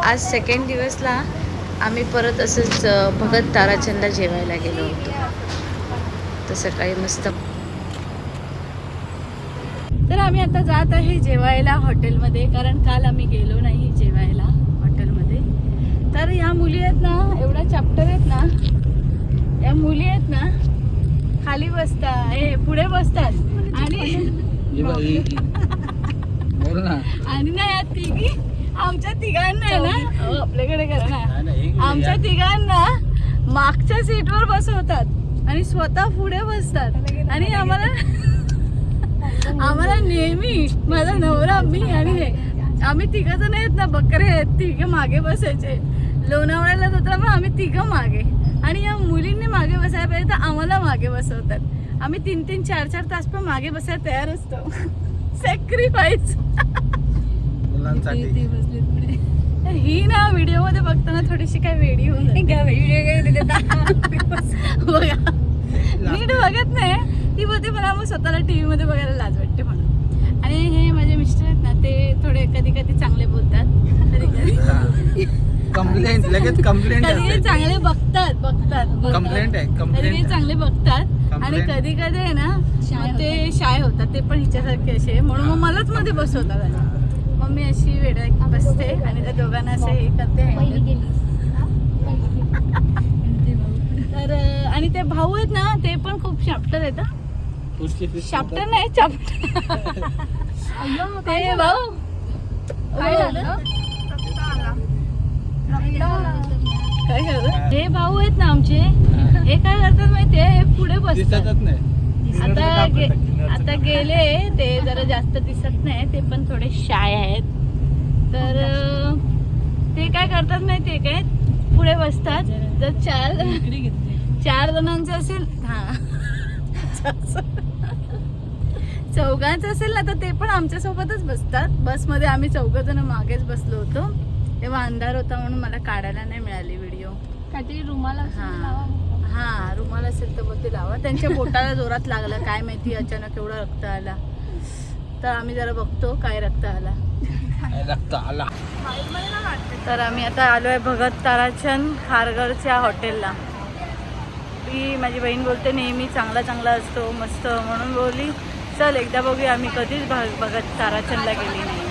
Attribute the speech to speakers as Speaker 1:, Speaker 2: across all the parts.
Speaker 1: आज सेकंड दिवसला आम्ही परत असंच भगत ताराचंदला जेवायला गेलो होतो. तर सकाळी मस्त. तर आम्ही आता जात आहे जेवायला हॉटेलमध्ये, कारण काल आम्ही गेलो नाही जेवायला हॉटेलमध्ये. तर ह्या मुली आहेत ना, एवढ्या चॅप्टर आहेत ना, या मुली आहेत ना, खाली बसतात, हे पुढे बसतात आणि आणि ना या तिघी आमच्या तिघांना आहे ना, आपल्याकडे करा ना, आमच्या तिघांना मागच्या सीटवर बसवतात आणि स्वतः पुढे बसतात. आणि आम्हाला नेहमी माझा नवरा, मी आणि हे आम्ही तिघं जण आहेत ना, बकरे आहेत, तिघे मागे बसायचे. लोणावळ्याला जाताना मग आम्ही तिघं मागे, आणि या मुलींनी मागे बसायला पाहिजे तर आम्हाला मागे बसवतात. आम्ही 3-3, 4-4 तास पण मागे बसायला तयार असतो. सॅक्रिफाईस. ही ना व्हिडिओ मध्ये बघताना थोडीशी काय वेडी होऊन बघा, नीट बघत नाही ती, बोलते मला मग स्वतःला टीव्ही मध्ये बघायला लाज वाटते म्हणून. आणि हे माझे मिस्टर आहेत ना, ते थोडे कधी कधी चांगले बोलतात, कधी कधी
Speaker 2: कंप्लेंट, लगेच कंप्लेंट,
Speaker 1: कधी चांगले बघतात
Speaker 2: कंप्लेंट आहे,
Speaker 1: कधी चांगले बघतात आणि कधी कधी आहे ना ते शाय होतात, ते पण हिच्यासारखे असे, म्हणून मग मलाच मध्ये बसवतात. मग मी अशी वेड्या बसते आणि त्या दोघांना असं हे करते. तर आणि ते भाऊ आहेत ना, ते पण खूप चॅप्टर आहेत. चॅप्टर नाही, चॅप्टर. ते भाऊ काय झालं, काय झालं, हे भाऊ आहेत ना आमचे, हे काय करतात माहितीये, हे पुढे बसतात. आता गेले ते, जरा जास्त दिसत नाही, ते पण थोडे शाय आहेत. तर ते काय करतात माहितीये काय, पुढे बसतात. जर 4 जणांचं असेल, हा चौघांचं असेल ना, तर ते पण आमच्या सोबतच बसतात. बसमध्ये आम्ही 4 जण मागेच बसलो होतो, तेव्हा अंधार होता म्हणून मला काढायला नाही मिळाली व्हिडिओ. काहीतरी रुमाल, हा रुमाल असेल तर बोलते लावा. त्यांच्या बोटाला जोरात लागलं, काय माहिती अचानक एवढा रक्त आला. तर आम्ही जरा बघतो काय रक्त आला. तर आम्ही आता आलोय भगत ताराचंद खारघरच्या हॉटेलला. ती माझी बहीण बोलते नेहमी चांगला असतो, मस्त, म्हणून बोलली चल एकदा बघूया. आम्ही कधीच भगत ताराचंदला गेली नाही,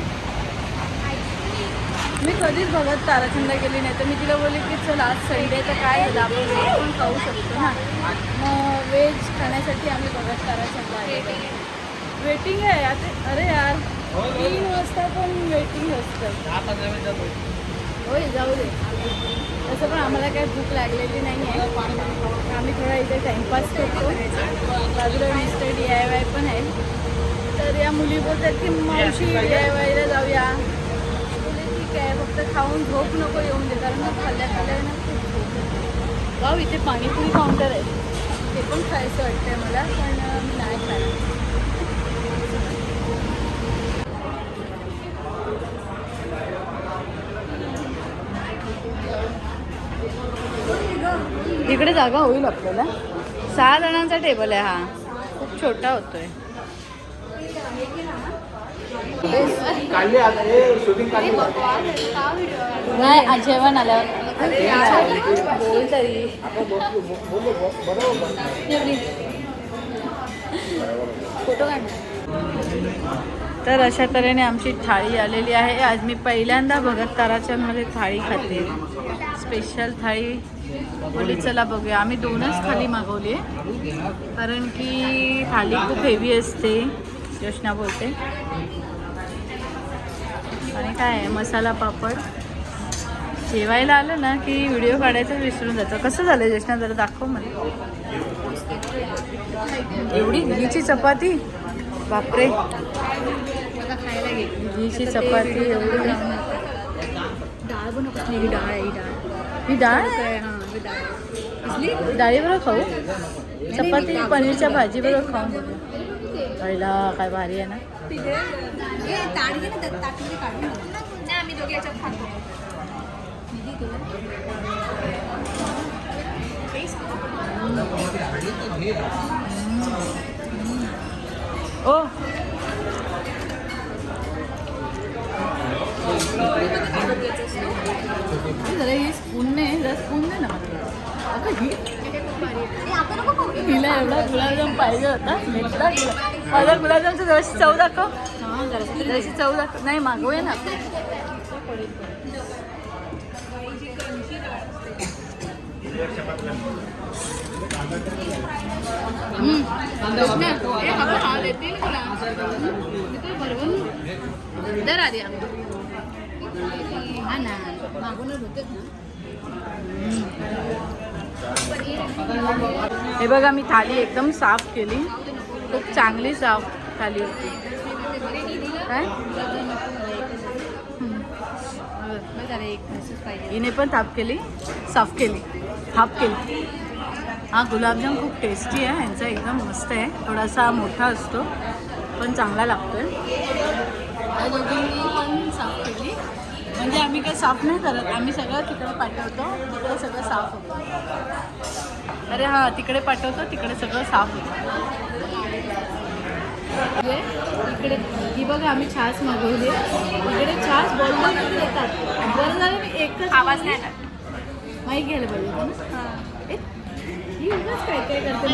Speaker 1: मी कधीच भगत ताराचंदला गेली नाही. तर मी तिला बोलली की चल आज संडे तर काय झालं, आपण व्हेज पण खाऊ शकतो ना. मग व्हेज खाण्यासाठी आम्ही भगत ताराचंदला आलो. वेटिंग आहे आता, अरे यार 3 वाजता पण वेटिंग असतं. होय जाऊ दे, तसं पण आम्हाला काही भूक लागलेली नाही आहे. आम्ही थोडा इथे टाईमपास करतो. बाजूला मिस्टर DIY पण आहे. तर या मुली बोलतात की मावशी DIYला जाऊया. ठीक आहे, फक्त खाऊन झोप नको येऊन दे, कारण मग खाल्ल्या ना खूप झोप. वाव, इथे पाणीपुरी काउंटर आहे, ते पण खायचं वाटतंय मला, पण मी नाही खाणार. इकडे जागा होईल आपल्याला. 6 जणांचा टेबल आहे हा, खूप छोटा होतोय. नाही जेवण आल्यावर बोल तरी. फोटो काढ. तर अशा तऱ्हेने आमची थाळी आलेली आहे. आज मी पहिल्यांदा भगत ताराचंदमध्ये थाळी खाते, स्पेशल थाळी. बोली चला बघूया. आम्ही 2च थाळी मागवली आहे, कारण की थाळी खूप हेवी असते, योशना बोलते. आणि काय आहे, मसाला पापड. जेवायला आलं ना की व्हिडिओ काढायचं विसरून जातं. कसं झालं योशना, जरा दाखव मला. एवढी घीची चपाती, बापरे, घीची चपाती एवढी. डाळ बनव, ही डाळ आहे, ही डाळ आहे. डाळीबरोबर खाऊ, चपाती पनीरच्या भाजी बरोबर खाऊन बघू. पहिला काय भारी आहे ना. ओ जरा ही स्पून नाही, जरा स्पून नाही ना अगं ही तिला एवढा गुलाबजाम पाहिजे होता भेटला तिला. माझा गुलाबजामचं जराशी चव दाखव. हां जराशी चव दाखव. नाही मागवूया ना दर आधी हा ना मागूनच होतेच ना. हे बघा मी थाली एकदम साफ केली, खूप चांगली साफ थाली होती. काय हिने पण साफ केली हाफ केली. हा गुलाबजाम खूप टेस्टी आहे यांचा, एकदम मस्त आहे. थोडासा मोठा असतो पण चांगला लागतोय. दोघींनी पण साफ केली, म्हणजे आम्ही काही साफ नाही करत, आम्ही सगळं तिकडे पाठवतो, तिकडे सगळं साफ होतं. अरे हां तिकडे पाठवतो, तिकडे सगळं साफ होतं. इकडे ही बघा आम्ही छास मागवली, इकडे छास बॉल देतात. बरं झालं मी एकच आवाज नाही माहीत घ्यायला पाहिजे ना. ही उगाच काय काय करते.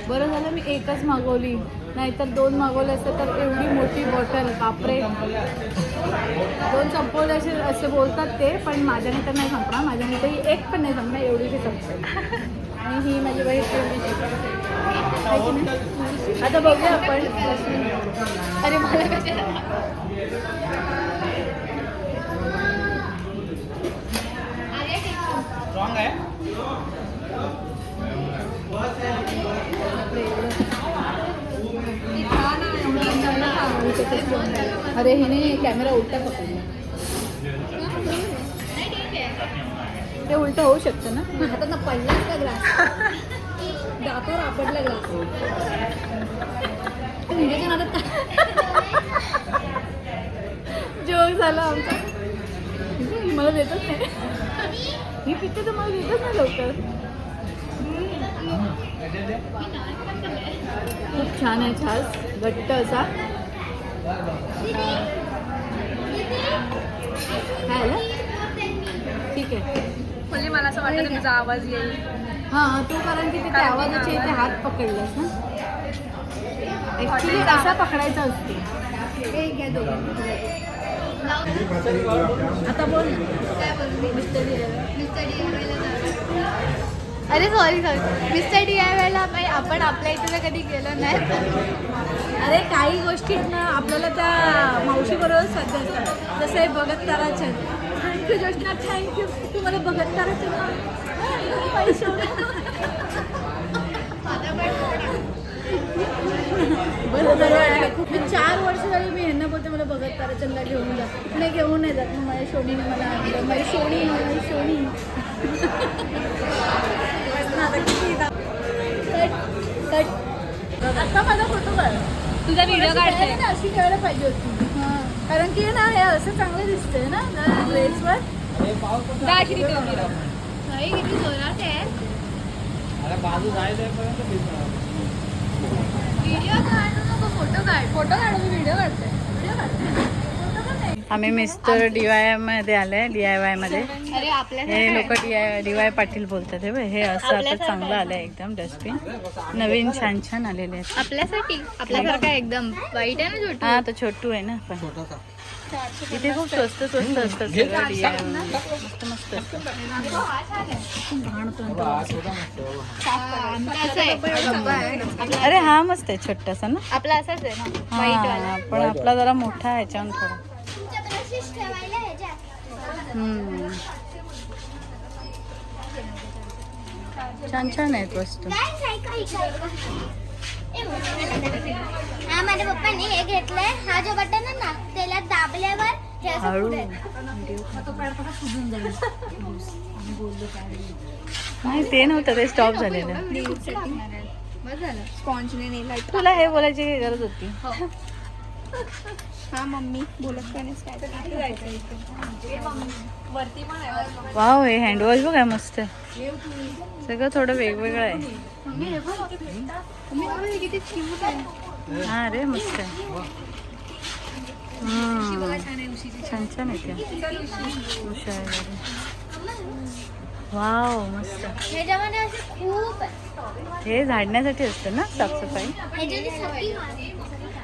Speaker 1: बरं झालं मी एकच मागवली, नाहीतर 2 मागवले असते तर एवढी मोठी बॉटल बापरे. 2 संपवले असे बोलतात ते, पण माझ्याने तर नाही संपणार. माझ्याने तर एक पण नाही संपणार, एवढीशी संपते. आणि ही माझी बाई तेवढीशी. आता बघूया आपण. अरे मला कसे अरे हिने कॅमेरा उलटा पकडला. ते उलट होऊ शकतं ना. हातात ना पडलाच का ग्लास, दातावर आपडला ग्लास. व्हिडिओच्या नादात जोक झाला आमचा. मला देतच नाही ही पिते, तर मला देतच नाही लवकर. खूप छान आहे छास, घट्ट असा. काय आलं ठीक आहे.
Speaker 3: म्हणजे मला असं वाटतं तुझा आवाज येईल.
Speaker 1: हां तू कारण की तिथे आवाजाचे इथे हात पकडलास ना. ॲक्च्युली असा पकडायचा असते. आता बोल
Speaker 3: अरे सॉरी मिस्टर DIYला आपण आपल्या इथे तर कधी गेलो नाही.
Speaker 1: अरे काही गोष्टी ना आपल्याला त्या मावशीबरोबर साध्य असतात. जसं हे बघत ताराचंद. थँक्यू जोशना, थँक्यू तू मला बघत ताराचंद पैसे. बरं झालं खूप. मी 4 वर्ष झाली मी ह्यांना बोलते मला बघत ताराचंदला घेऊन जा. नाही घेऊन नाही जात. मग माझ्या शोणीने मला आणलं. माझी शोणी आता माझा फोटो काढ.
Speaker 3: तुझा व्हिडिओ काढते.
Speaker 1: अशी करायला पाहिजे होती. कारण की ना हे असं चांगलं दिसतंय ना ड्रेसवर.
Speaker 3: किती जोरात आहे. व्हिडिओ काढू नको, फोटो काढू. मी व्हिडिओ काढते.
Speaker 1: आम्ही मिस्टर DIY मध्ये आलोय. DIY मध्ये
Speaker 3: अरे आपल्या
Speaker 1: हे लोक DIY पाटील बोलतात. हे असं आता चांगलं आलंय एकदम. डस्टबिन नवीन छान छान आलेले आहेत
Speaker 3: आपल्यासाठी. आपल्यासारखा एकदम वाईट आहे ना छोटू.
Speaker 1: हा तर छोटू आहे ना. पण इथे खूप स्वस्त असतात सगळं DIY. मस्त मस्त असतं. अरे हा मस्त आहे छोटासा ना.
Speaker 3: आपला असाच आहे ना वाईट वाला.
Speaker 1: हा पण आपला जरा मोठा आहे ह्याच्यावर थोडा. छान छान आहेत वस्तू.
Speaker 4: हा माझ्या पप्पाने हे घेतलंय. हा जो बटन आहे ना त्याला दाबल्यावर हे असं
Speaker 1: हळू
Speaker 4: पुढे.
Speaker 1: नाही ते नव्हतं, ते स्टॉप झालेलं.
Speaker 3: बस झालं. स्पॉन्जने नेला.
Speaker 1: तुला हे बोलायची काही गरज होती.
Speaker 3: हा मम्मी बोलत काय नाही. वरती पण आहे.
Speaker 1: वाव हे हँडवॉश बघ काय मस्त आहे. सगळं थोडं वेगवेगळं आहे.
Speaker 3: मम्मी किती क्यूट आहे.
Speaker 1: हा रे मस्त आहे. छान छान आहे त्या उषा वगैरे. वाव मस्त.
Speaker 4: ह्याच्यामध्ये असे खूप आहे.
Speaker 1: हे झाडण्यासाठी असतं ना साफसफाई.
Speaker 4: ह्याच्यामध्ये सगळी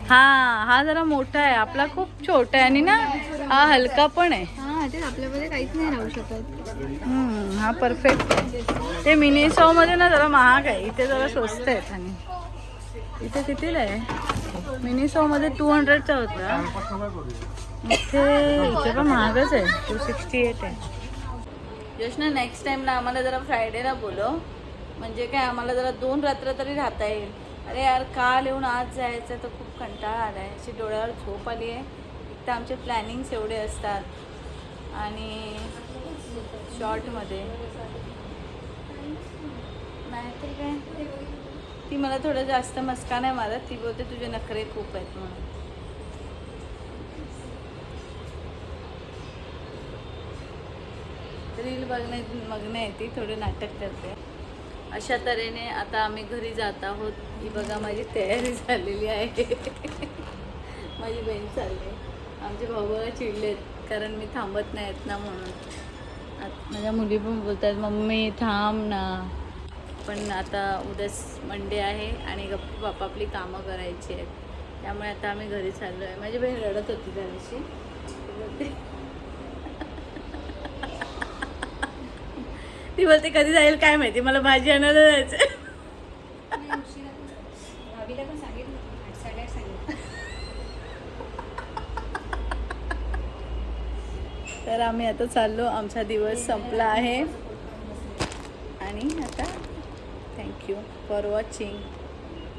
Speaker 1: हा जरा मोठा आहे, आपला खूप छोटा आहे आणि ना हा हलका पण आहे.
Speaker 3: हा ते आपल्यामध्ये काहीच नाही राहू शकत.
Speaker 1: हा परफेक्ट आहे. ते मिनी शॉ मध्ये ना जरा महाग आहे, इथे जरा स्वस्त आहेत. आणि इथे कितीला आहे? मिनी शॉ मध्ये 200चा होता, इथे पण महागच आहे, 268 आहे. योजना नेक्स्ट टाइमला आम्हाला जरा फ्रायडेला बोलव, म्हणजे काय आम्हाला जरा 2 रात्र तरी राहता येईल. अरे यार काल येऊन आज जायचं तर खूप कंटाळा आला आहे, अशी डोळ्यावर झोप आली आहे. एक तर आमचे प्लॅनिंग्स एवढे असतात आणि शॉर्टमध्ये नाहीतर काय. ती मला थोडं जास्त मस्का नाही मारत, ती बोलते तुझे नखरे खूप आहेत म्हणून. रील बघण्यात मग्न आहे ती, थोडे नाटक करते. अशा तऱ्हेने आता आम्ही घरी जात आहोत. ही बघा माझी तयारी झालेली आहे. माझी बहीण चालली, आमचे भाऊ बघा चिडलेत कारण मी थांबत नाहीत ना म्हणून. माझ्या मुली पण बोलतात मम्मी थांब ना, पण आता उद्याच मंडे आहे आणि गप्प आपापली कामं करायची आहेत, त्यामुळे आता आम्ही घरी चाललो आहे. माझी बहीण रडत होती त्या दिवशी, ती बोलते कधी जाईल काय माहिती, मला भाजी आणायला जायचं. तर आम्ही आता चाललो, आमचा दिवस संपला आहे. आणि आता थँक्यू फॉर वॉचिंग,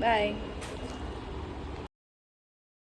Speaker 1: बाय.